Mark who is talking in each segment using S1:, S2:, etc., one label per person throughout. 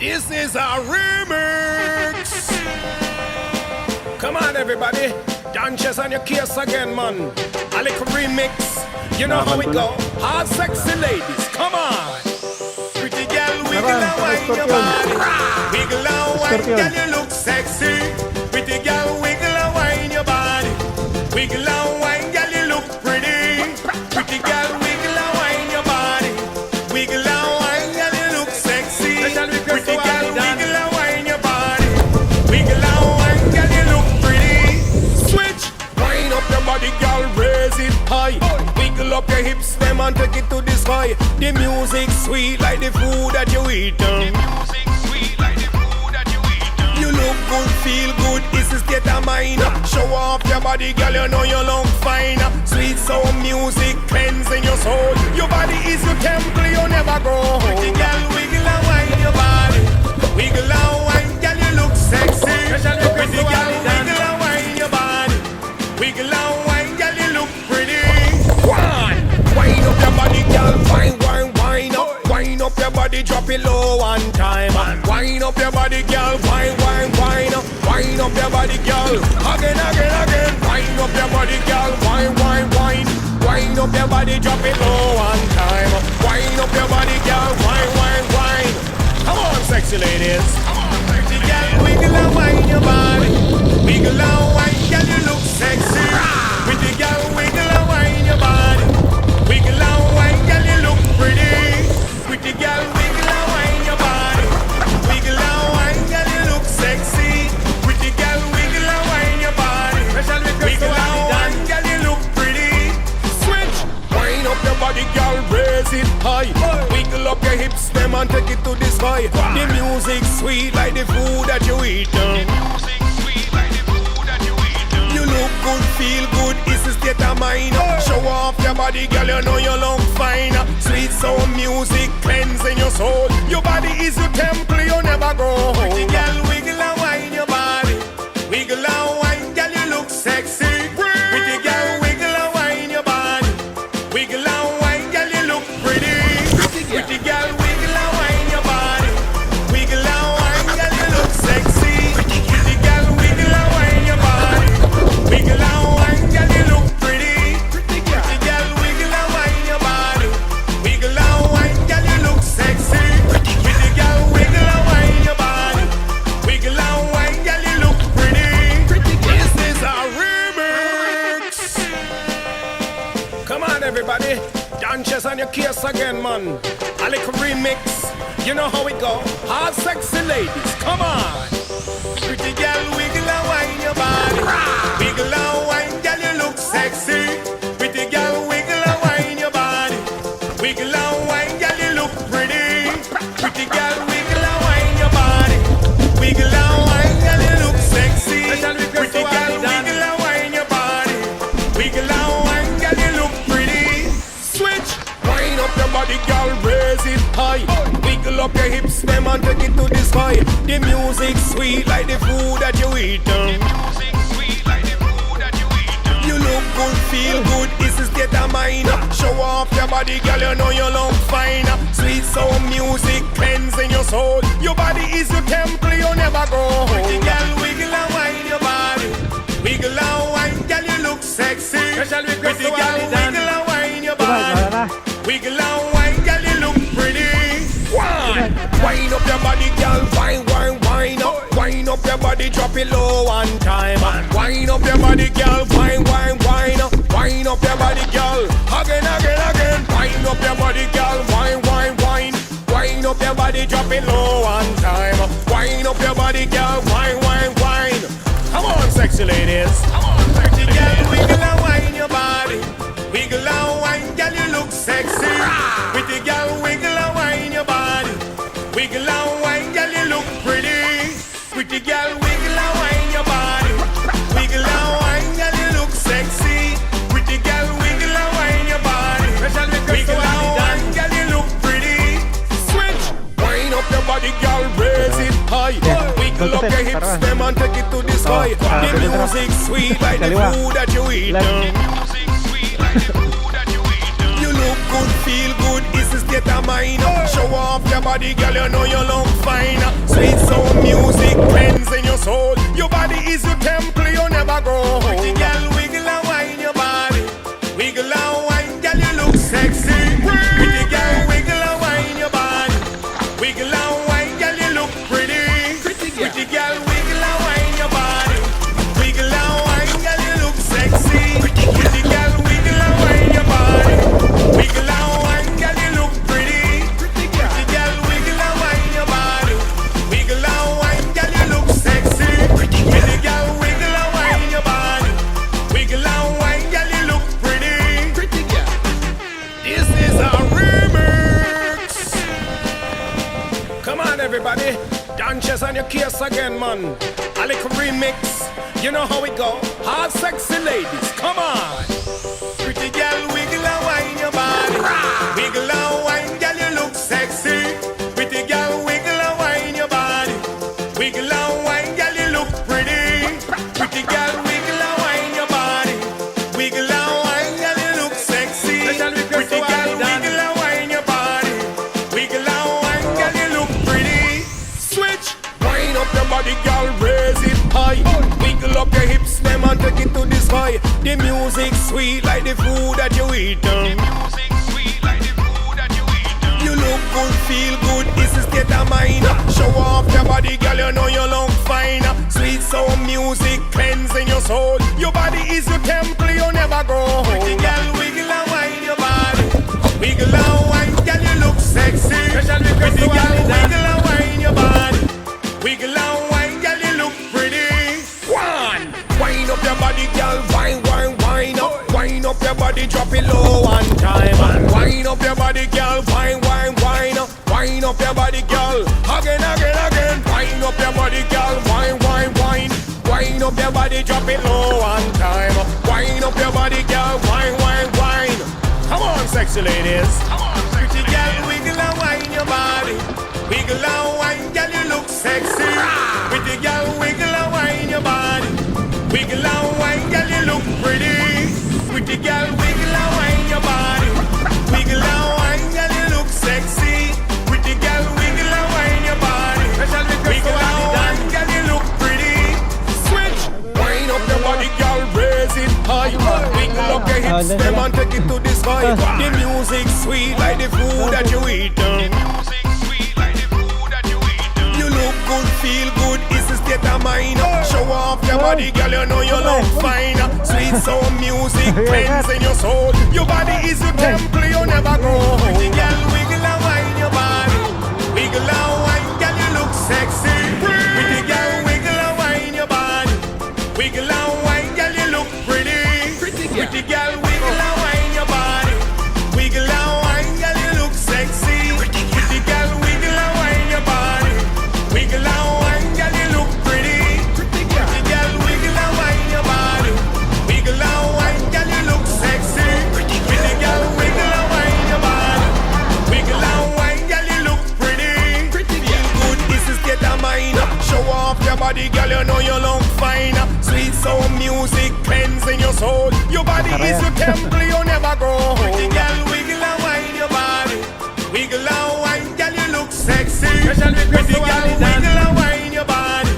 S1: This is a remix. Come on, everybody. Dances on your case again, man. A little remix. You know how it go. Hard, sexy ladies. Come on. Pretty girl, wiggle and wine your body. Wiggle and wine, girl, you look sexy. Pretty girl, wiggle and wine your body. Wiggle and wine, girl, you look pretty. Pretty girl, wiggle and wine your body. Wiggle and wine, girl, you look sexy. Pretty girl, wiggle and wine your body. Wiggle and wine, girl, you look pretty. Switch, wind up your body, girl, raise it high. Wiggle up your hips, them and take it to the sky. The music sweet like the food that you eat. You look good, feel good, this is state of mind. Show off your body, girl, you know you look fine. Sweet sound music cleansing your soul. Your body is your temple, you never grow. Pretty girl, wiggle and wine your body. Wiggle and wine, girl, you look sexy. Pretty girl, wiggle and wine your body. Wiggle and wine, girl, you look pretty. Wind up your body, girl, wine, wine, wine up. Wind up your body, drop it low one time. Wind up your body, girl, wine, wine, wine up. Wind up your body, girl, again, again, again. Wind up your body, girl, wine, wine, wine. Wind up your body, drop it low one time. Wind up your body, girl, wine, wine, wine. Come on, sexy ladies. Pretty girl, wiggle and wine your body. Wiggle and wine, girl, you look sexy. Pretty girl, wiggle and wine your body. Wiggle and wine, girl, you look pretty. Pretty girl, wiggle and wine your body. Wiggle and wine, girl, you look sexy. Pretty girl, wiggle and wine your body. Wiggle and wine, girl, you look pretty. Switch, wind up your body, girl, raise it high. Wiggle up your hips, them and take it to the sky. The music sweet like the food that you eat. You look good, feel good, it's a state of mind. Show off your body, girl, you know you look fine. Sweet sound music cleansing your soul. Your body is your temple, you never grow. Pretty girl, wiggle and wine your body. Wiggle and wine, girl, you look sexy. Pretty girl, wiggle and wine your body. Wiggle and wine, girl, you look pretty. Pretty girl, wiggle and wine your body. Wiggle and wine, girl, you look sexy. Pretty girl, wiggle and wine your body. Wiggle and wine, girl, you look pretty. Pretty girl, wiggle and wine your body. Wiggle and wine, girl, you look sexy. Pretty girl, wiggle and wine your body. Wiggle and wine, girl, you look pretty. This is a remix. Come on, everybody. Dances on your case again, man. A little remix. You know how it go. Hard, sexy ladies. Come on. Pretty girl, wiggle and wine your body. Wiggle and wine, girl, you look sexy. Pretty girl, wiggle and wine your body. Wiggle and wine, girl, you look pretty. Pretty girl, wiggle and wine your body. Wiggle and wine, girl, you look sexy. Pretty girl, wiggle and wine your body. Wiggle and wine, girl, you look pretty. Switch, wind up your body, girl, raise it high. Wiggle up your hips, them and take it to the sky. The music sweet like the food that you eat. You look good, feel good, it's a state of mind. Show off your body, girl, you know you look fine. Sweet sound music cleansing your soul. Your body is your temple, you never grow. Pretty girl, wiggle and wine your body. Wiggle and wine, girl, you look sexy. Pretty girl, wiggle and wine your body. Wiggle and wine, girl, you look pretty. Wind up your body, girl, wine, wine, wine up. Wind up your body, drop it low one time. Wind up your body, girl, wine, wine, wine up. Wind up your body, girl, again, again, again. Wind up your body, girl, wine, wine, wine. Wind up your body, drop it low one time. Wind up your body, girl, wine, wine, wine. Come on, sexy ladies. Come on, sexy girl, wiggle and wine your body. Wiggle and wine, girl, you look sexy. Pretty girl, wiggle and wine your body. Wiggle and wine, girl, you look pretty. Pretty girl, wiggle and wine your body. Wiggle and wine, girl, you look sexy. Pretty girl, wiggle and wine your body. Wiggle and wine, girl, you look pretty. Switch, wind up your body, girl, raise it high. Wiggle up your hips, them and take it to the sky. The music sweet like the food that you eat. You look good, feel good, it's a state of mind. Show off your body, girl, you know you look fine. girl, wiggle and wine your body. Wiggle and wine, girl, you look sexy. Pretty girl, wiggle and wine your body. Wiggle and wine, girl, you look pretty. Pretty girl, wiggle and wine your body. Wiggle and wine, girl, you look sexy. Pretty girl, wiggle and wine your body. Wiggle and wine, girl, you look pretty. Pretty girl. This is a remix. Come on, everybody. Dances on your case again, man. A little remix. You know how it go. All sexy ladies, come on. Pretty girl, wiggle and wine your body. Wiggle and wine, girl, you look sexy. Pretty girl, wiggle and wine your body. Wiggle and wine, girl, you look pretty. Pretty girl, wiggle and wine your body. Wiggle and wine, girl, you look sexy. Pretty girl, wiggle and wine your body. Wiggle and wine, girl, you look pretty. Switch, wind up your body, girl, raise it high. Wiggle up your hips, them and take it to the sky. The music sweet like the food that you eat. You look good, feel good, this is state of mind. Show off your body, girl, you know you look fine. Sweet sound music cleansing your soul. Your body is your temple, you never grow old. Pretty girl, wiggle and wine your body. Wiggle and wine, girl, you look sexy. Pretty girl, wiggle and wine your body. Wiggle and wine, girl, you look pretty. One, wind up your body, girl, wine, wine, wine up. Wind up your body, drop it low one time. And wind up your body, girl, wine, wine, wine up. Wind up your body, girl, again, again, again. Wind up your body, girl, wine, wine, wine. Wind up your body, drop it low one time. Wind up your body, girl, wine, wine, wine. Come on, sexy ladies. Pretty girl, wiggle and wine your body. Wiggle and wine, girl, you look sexy. Pretty girl, wiggle and wine your body. Wiggle and wine, girl, you look pretty. Pretty girl, wiggle and wine your body. Wiggle and wine, girl, you look sexy. Pretty girl, wiggle and wine your body. Wiggle and wine, girl, you look pretty. Switch, wind up your body, girl, raise it high. Wiggle up your hips, them and take it to the sky. The music sweet like the food that you eat. You look good, feel good, it's a state of mind. Show off your body, girl, you know you look fine. Sweet sound music cleansing your soul. Your body is your temple, you never grow old. Pretty girl, wiggle and wine your body. Wiggle and wine, girl, you look sexy. Pretty girl, wiggle and wine your body. Wiggle and wine, girl, you look pretty. Pretty girl, wiggle and wine your body. Wiggle and wine, girl, you look sexy. Pretty girl, wiggle and wine your body. Wiggle and wine, girl, you look pretty. Pretty girl, wiggle and wine your body. Wiggle and wine, girl, you look sexy. Pretty girl, wiggle and wine your body. Wiggle and wine, girl, you look pretty. Feel good, this is state of mind. Show off your body, girl, you know you look fine. Sweet sound music cleansing your soul. Your body is your temple, you never grow old. Pretty girl, wiggle and wine your body. Wiggle and wine, girl, you look sexy. Pretty girl, wiggle and wine your body.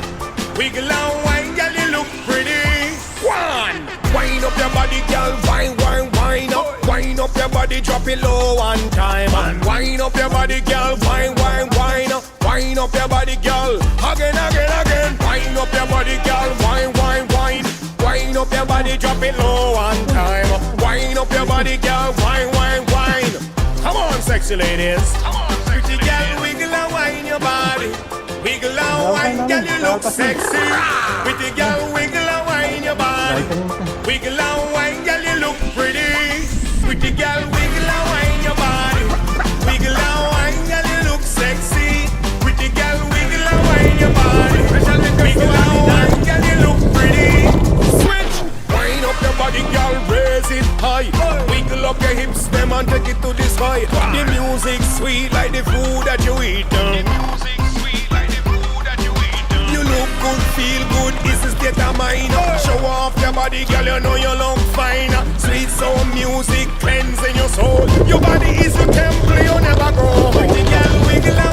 S1: Wiggle and wine, girl, you look pretty. One, wind up your body, girl, wine, wine, wine up. Wind up your body, drop it low one time. And wind up your body, girl, wine, wine, wine up. Wind up your body, girl, again, again, again. Wind up your body, girl, wine, wine, wine. Wind up your body, drop it low one time. Wind up your body, girl, wine, wine, wine. Come on, sexy ladies. Pretty girl, wiggle and wine your body. Wiggle and wine, girl, you look sexy. Pretty girl, wiggle and wine your body. Wiggle and wine, girl, you look pretty. Pretty girl, wiggle and wine your body. Wiggle and wine, girl, you look sexy. Pretty girl, wiggle and wine your body. Wiggle and wine, girl, you look pretty. Switch, wind up your body, girl, raise it high. Wiggle up your hips, them and take it to the sky. The music sweet like the food that you eat. You look good, feel good, this is state of mind. Show off your body, girl, you know you look fine. Sweet sound music cleansing your soul. Your body is your temple, you never grow old. Pretty girl, wiggle and